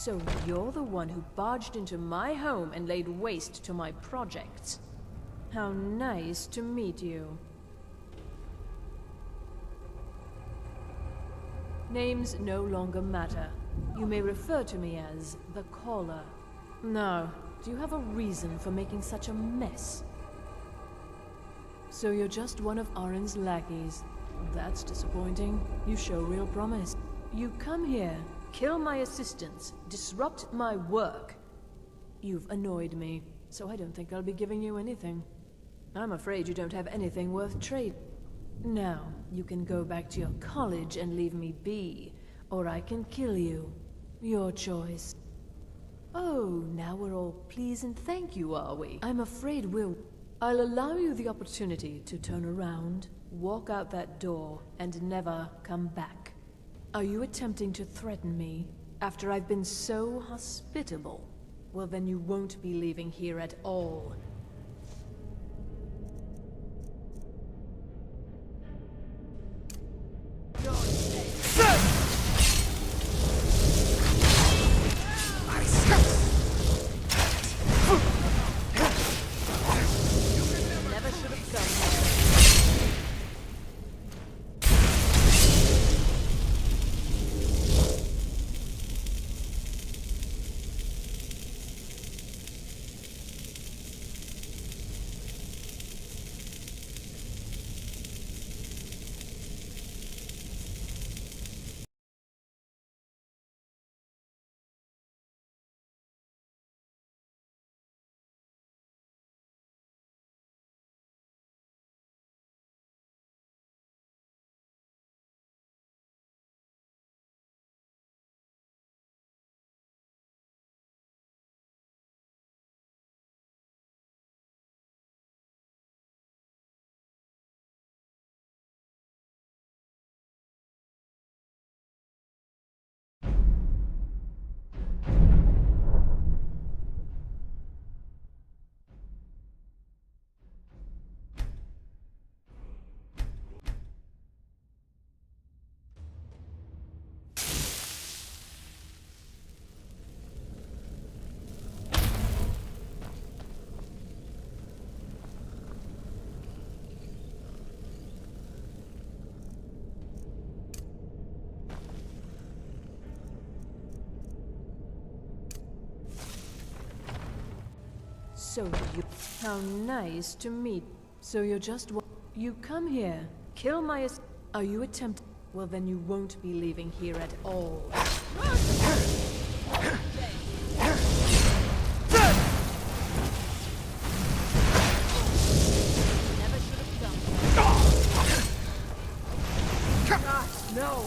So you're the one who barged into my home and laid waste to my projects. How nice to meet you. Names no longer matter. You may refer to me as the Caller. Now, do you have a reason for making such a mess? So you're just one of Arin's lackeys. That's disappointing. You show real promise. You come here, kill my assistants, disrupt my work. You've annoyed me, so I don't think I'll be giving you anything. I'm afraid you don't have anything worth trading. Now, you can go back to your college and leave me be, or I can kill you. Your choice. Oh, now we're all please and thank you, are we? I'm afraid I'll allow you the opportunity to turn around, walk out that door, and never come back. Are you attempting to threaten me after I've been so hospitable? Well, then you won't be leaving here at all. So how nice to meet. So you're just you come here, kill my are you attempting? Well, then you won't be leaving here at all. Never should have done that. No.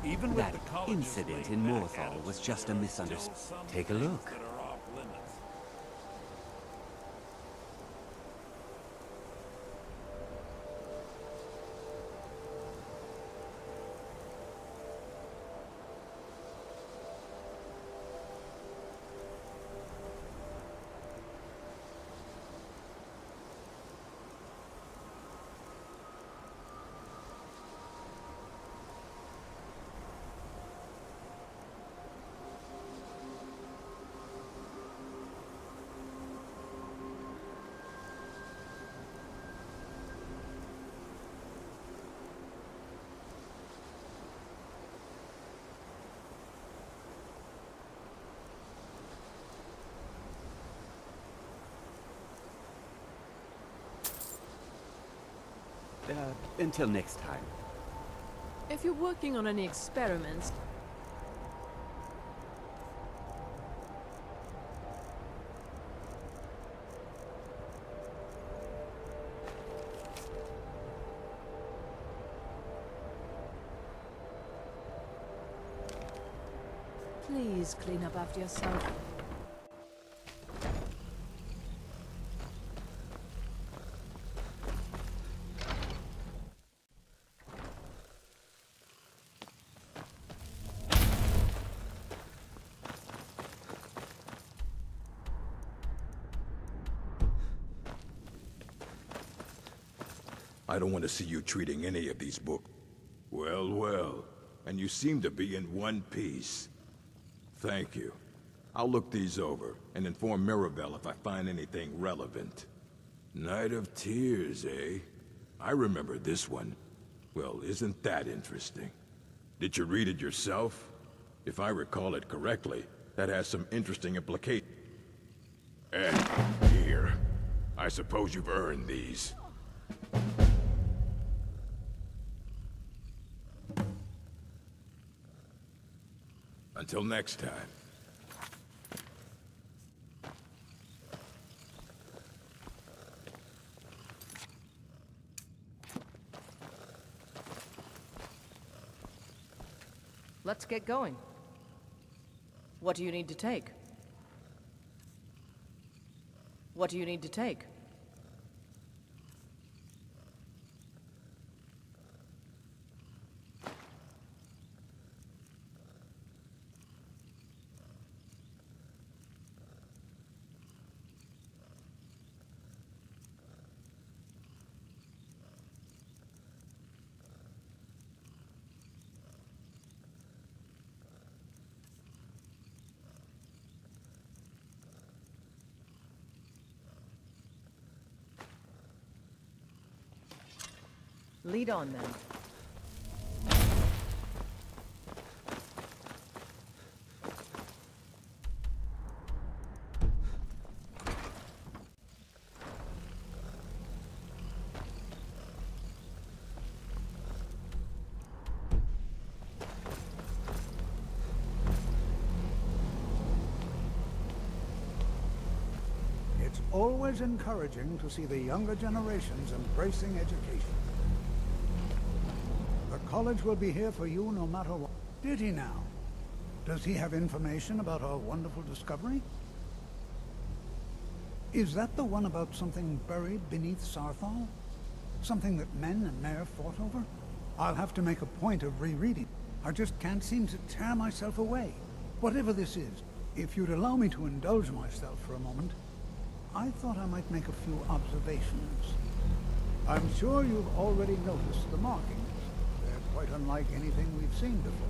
Even with That the colleges incident laying in back Morthal at us, was just a there are misunderstanding. still some Take a things look. that are off limits. Until next time. If you're working on any experiments, please clean up after yourself. I don't want to see you treating any of these books. Well, well. And you seem to be in one piece. Thank you. I'll look these over and inform Mirabelle if I find anything relevant. Night of Tears, eh? I remember this one. Well, isn't that interesting? Did you read it yourself? If I recall it correctly, that has some interesting implications. And here. I suppose you've earned these. Until next time. Let's get going. What do you need to take? What do you need to take? Lead on, then. It's always encouraging to see the younger generations embracing education. The college will be here for you no matter what. Did he now? Does he have information about our wonderful discovery? Is that the one about something buried beneath Sarthal? Something that men and Mare fought over? I'll have to make a point of rereading. I just can't seem to tear myself away. Whatever this is, if you'd allow me to indulge myself for a moment, I thought I might make a few observations. I'm sure you've already noticed the markings. They're quite unlike anything we've seen before.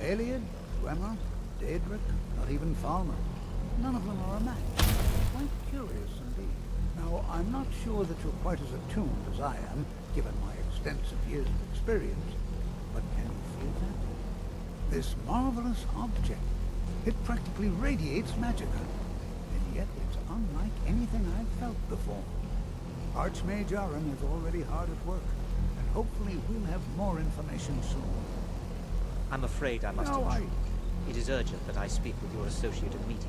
Aliad, Dwemer, Daedric, not even Falmer. None of them are a match. Quite curious indeed. Now, I'm not sure that you're quite as attuned as I am, given my extensive years of experience. But can you feel that? This marvelous object. It practically radiates magicka. And yet it's unlike anything I've felt before. Archmage Aran is already hard at work, and hopefully we'll have more information soon. I'm afraid I must No, intrude. It is urgent that I speak with your associate immediately.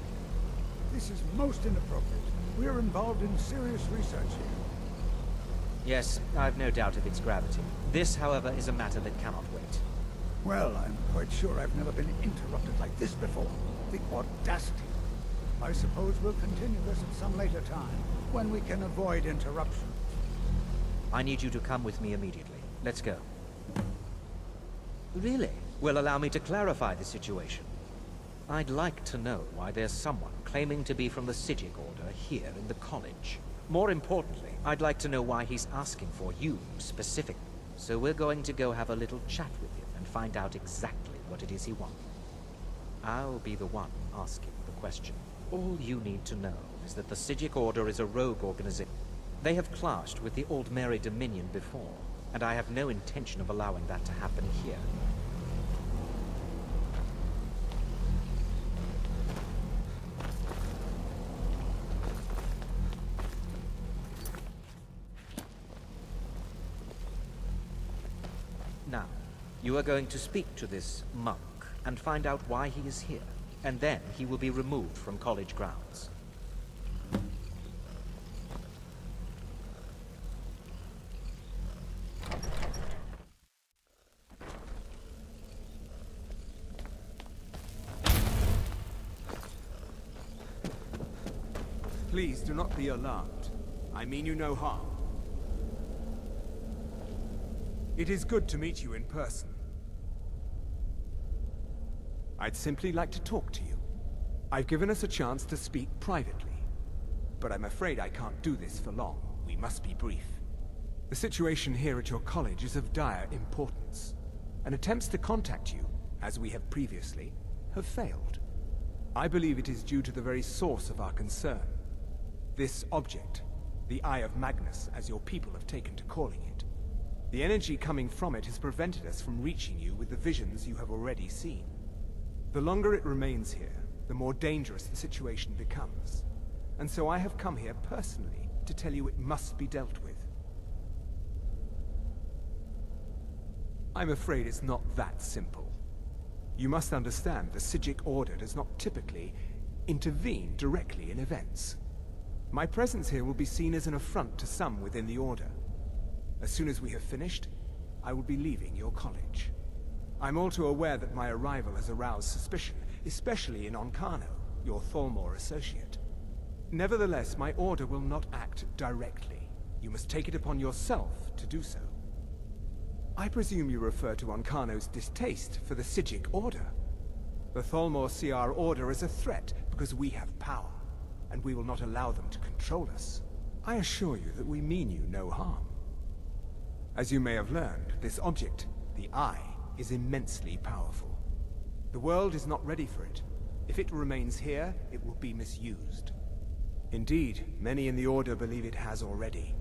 This is most inappropriate. We're involved in serious research here. Yes, I've no doubt of its gravity. This, however, is a matter that cannot wait. Well, I'm quite sure I've never been interrupted like this before. The audacity. I suppose we'll continue this at some later time, when we can avoid interruptions. I need you to come with me immediately. Let's go. Really? Well, allow me to clarify the situation. I'd like to know why there's someone claiming to be from the Psijic Order here in the college. More importantly, I'd like to know why he's asking for you specifically. So we're going to go have a little chat with him and find out exactly what it is he wants. I'll be the one asking the question. All you need to know is that the Psijic Order is a rogue organization. They have clashed with the Old Mary Dominion before, and I have no intention of allowing that to happen here. Now, you are going to speak to this monk and find out why he is here, and then he will be removed from college grounds. Please do not be alarmed. I mean you no harm. It is good to meet you in person. I'd simply like to talk to you. I've given us a chance to speak privately, but I'm afraid I can't do this for long. We must be brief. The situation here at your college is of dire importance, and attempts to contact you, as we have previously, have failed. I believe it is due to the very source of our concern. This object, the Eye of Magnus, as your people have taken to calling it. The energy coming from it has prevented us from reaching you with the visions you have already seen. The longer it remains here, the more dangerous the situation becomes. And so I have come here personally to tell you it must be dealt with. I'm afraid it's not that simple. You must understand the Psijic Order does not typically intervene directly in events. My presence here will be seen as an affront to some within the Order. As soon as we have finished, I will be leaving your college. I'm all too aware that my arrival has aroused suspicion, especially in Onkano, your Thalmor associate. Nevertheless, my order will not act directly. You must take it upon yourself to do so. I presume you refer to Onkano's distaste for the Psijic Order. The Thalmor see our order as a threat because we have power, and we will not allow them to control us. I assure you that we mean you no harm. As you may have learned, this object, the Eye, is immensely powerful. The world is not ready for it. If it remains here, it will be misused. Indeed, many in the Order believe it has already.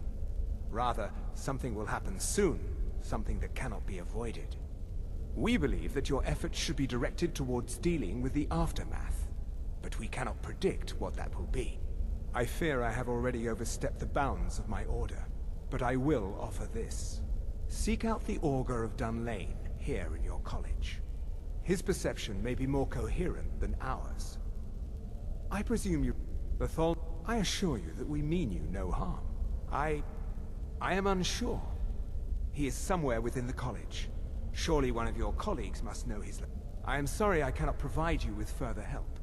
Rather, something will happen soon, something that cannot be avoided. We believe that your efforts should be directed towards dealing with the aftermath, but we cannot predict what that will be. I fear I have already overstepped the bounds of my order, but I will offer this. Seek out the Augur of Dunlane here in your college. His perception may be more coherent than ours. I presume you... I assure you that we mean you no harm. I am unsure. He is somewhere within the college. Surely one of your colleagues must know his... I am sorry I cannot provide you with further help.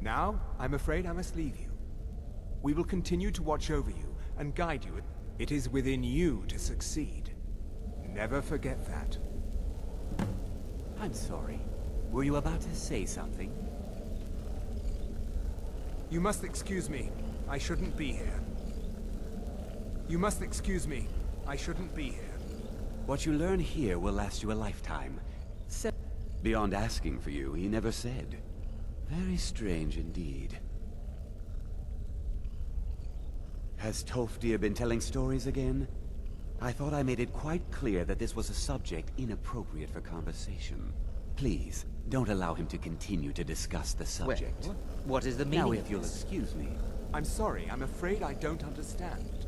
Now, I'm afraid I must leave you. We will continue to watch over you and guide you. It is within you to succeed. Never forget that. I'm sorry. Were you about to say something? You must excuse me. I shouldn't be here. You must excuse me. I shouldn't be here. What you learn here will last you a lifetime. Beyond asking for you, he never said. Very strange indeed. Has Toftir been telling stories again? I thought I made it quite clear that this was a subject inappropriate for conversation. Please, don't allow him to continue to discuss the subject. Well, what is the meaning now, of if you'll this? excuse me. I'm sorry. I'm afraid I don't understand.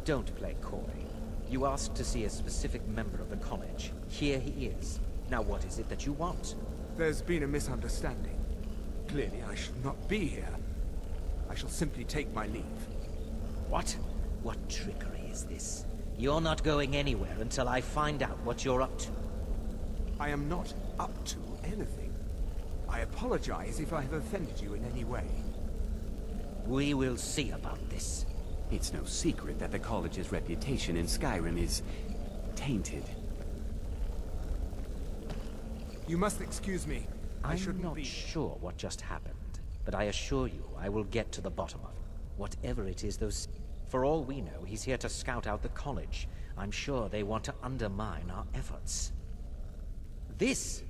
Don't play coy. You asked to see a specific member of the college. Here he is. Now what is it that you want? There's been a misunderstanding. Clearly, I should not be here. I shall simply take my leave. What? What trickery is this? You're not going anywhere until I find out what you're up to. I am not up to anything. I apologize if I have offended you in any way. We will see about this. It's no secret that the college's reputation in Skyrim is tainted. You must excuse me. I I'm shouldn't not be... sure what just happened, but I assure you I will get to the bottom of it. Whatever it is, those... For all we know, he's here to scout out the college. I'm sure they want to undermine our efforts. This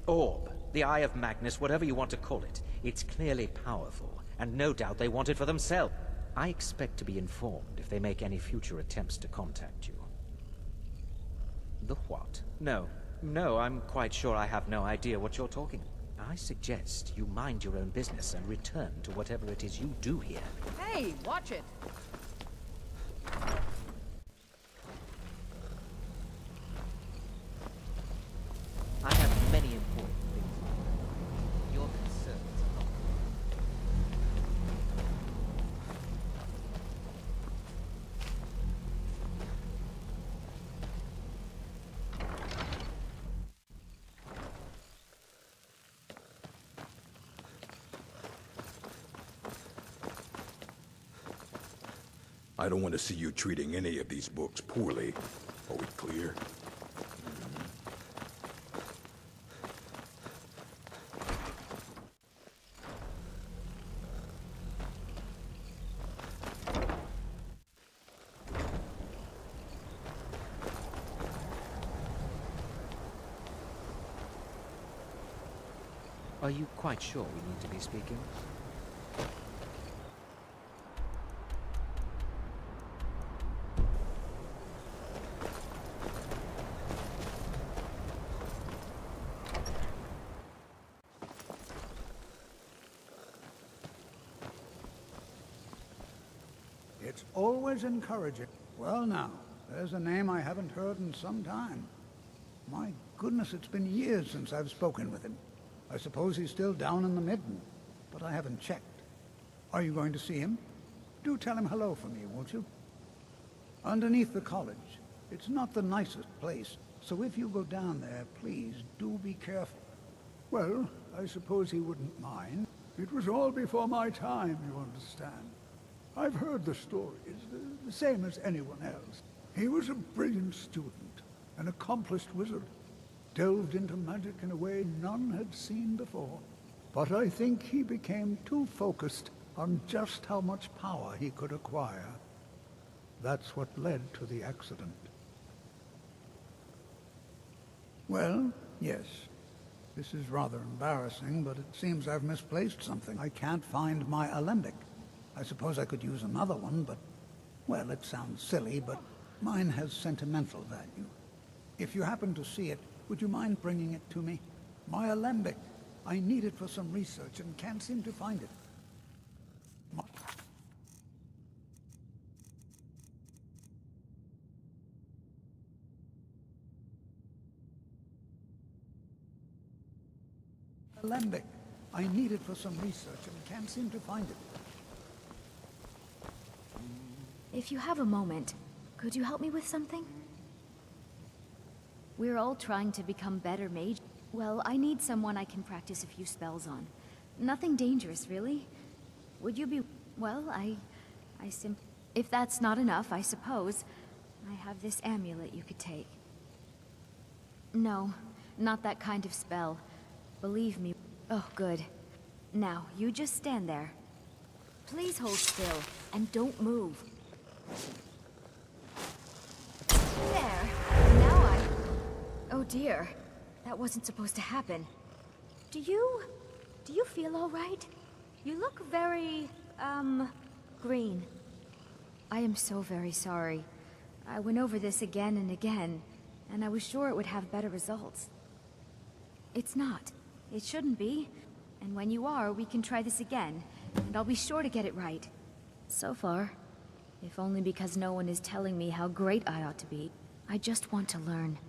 orb, the Eye of Magnus, whatever you want to call it, it's clearly powerful, and no doubt they want it for themselves. I expect to be informed if they make any future attempts to contact you. The what? No, I'm quite sure I have no idea what you're talking about. I suggest you mind your own business and return to whatever it is you do here. Hey, watch it! I have many important things. Your concerns are not... I don't want to see you treating any of these books poorly. Are we clear? Are you quite sure we need to be speaking? It's always encouraging. Well now, there's a name I haven't heard in some time. My goodness, it's been years since I've spoken with him. I suppose he's still down in the Midden, but I haven't checked. Are you going to see him? Do tell him hello for me, won't you? Underneath the college. It's not the nicest place, so if you go down there, please do be careful. Well, I suppose he wouldn't mind. It was all before my time, you understand. I've heard the stories, the same as anyone else. He was a brilliant student, an accomplished wizard, delved into magic in a way none had seen before. But I think he became too focused on just how much power he could acquire. That's what led to the accident. Well, yes. This is rather embarrassing, but it seems I've misplaced something. I can't find my alembic. I suppose I could use another one, but... well, it sounds silly, but mine has sentimental value. If you happen to see it, would you mind bringing it to me? My alembic. I need it for some research and can't seem to find it. Alembic. I need it for some research and can't seem to find it. If you have a moment, could you help me with something? We're all trying to become better mages. Well, I need someone I can practice a few spells on. Nothing dangerous, really. Would you be... well, if that's not enough, I suppose, I have this amulet you could take. No, not that kind of spell. Believe me. Oh, good. Now, you just stand there. Please hold still, and don't move. There. Now oh dear. That wasn't supposed to happen. Do you feel all right? You look very, green. I am so very sorry. I went over this again and again, and I was sure it would have better results. It's not. It shouldn't be. And when you are, we can try this again, and I'll be sure to get it right. So far, if only because no one is telling me how great I ought to be, I just want to learn.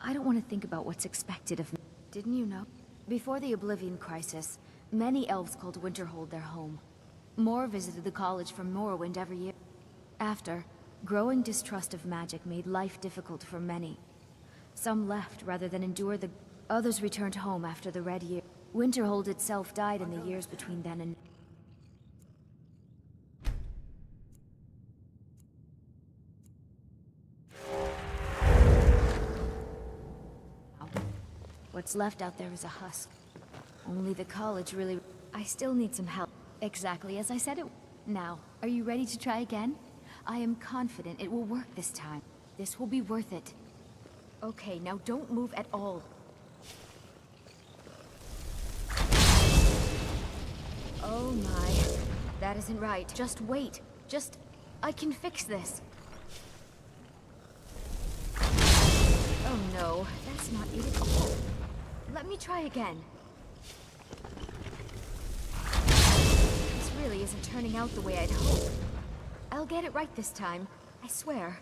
I don't want to think about what's expected of me. Didn't you know? Before the Oblivion Crisis, many elves called Winterhold their home. More visited the college from Morrowind every year. After, growing distrust of magic made life difficult for many. Some left rather than endure the... Others returned home after the Red Year. Winterhold itself died in the years between then and... What's left out there is a husk. Only the college really... I still need some help. Exactly as I said it. Now, are you ready to try again? I am confident it will work this time. This will be worth it. Okay, now don't move at all. Oh my. That isn't right. Just wait. I can fix this. Oh no, that's not it at all. Let me try again. This really isn't turning out the way I'd hoped. I'll get it right this time. I swear.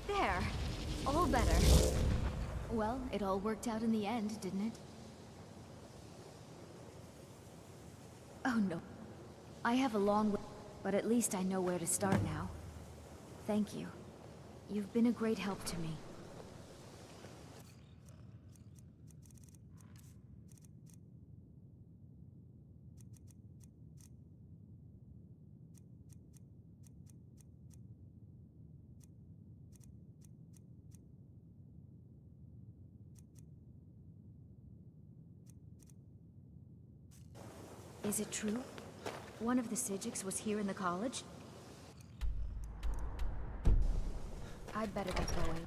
There. All better. Well, it all worked out in the end, didn't it? Oh no. I have a long way, but at least I know where to start now. Thank you. You've been a great help to me. Is it true? One of the Psijics was here in the college? I'd better get going.